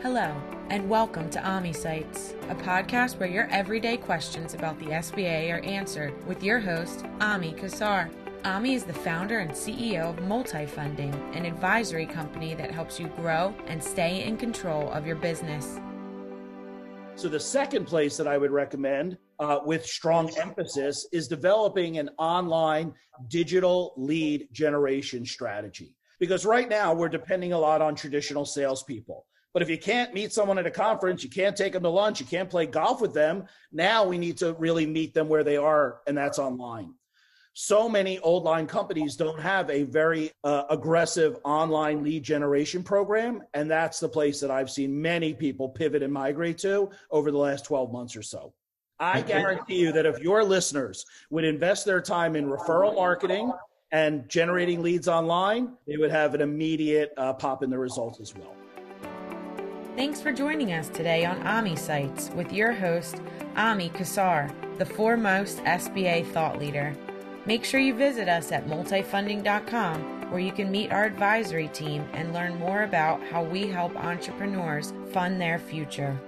Hello, and welcome to AMI Sites, a podcast where your everyday questions about the SBA are answered with your host, Ami Kassar. Ami is the founder and CEO of Multifunding, an advisory company that helps you grow and stay in control of your business. So the second place that I would recommend with strong emphasis is developing an online digital lead generation strategy. Because right now we're depending a lot on traditional salespeople. But if you can't meet someone at a conference, you can't take them to lunch, you can't play golf with them, now we need to really meet them where they are, and that's online. So many old line companies don't have a very aggressive online lead generation program, and that's the place that I've seen many people pivot and migrate to over the last 12 months or so. I guarantee you that if your listeners would invest their time in referral marketing and generating leads online, they would have an immediate pop in the results as well. Thanks for joining us today on AMI Sites with your host, Ami Kassar, the foremost SBA thought leader. Make sure you visit us at multifunding.com, where you can meet our advisory team and learn more about how we help entrepreneurs fund their future.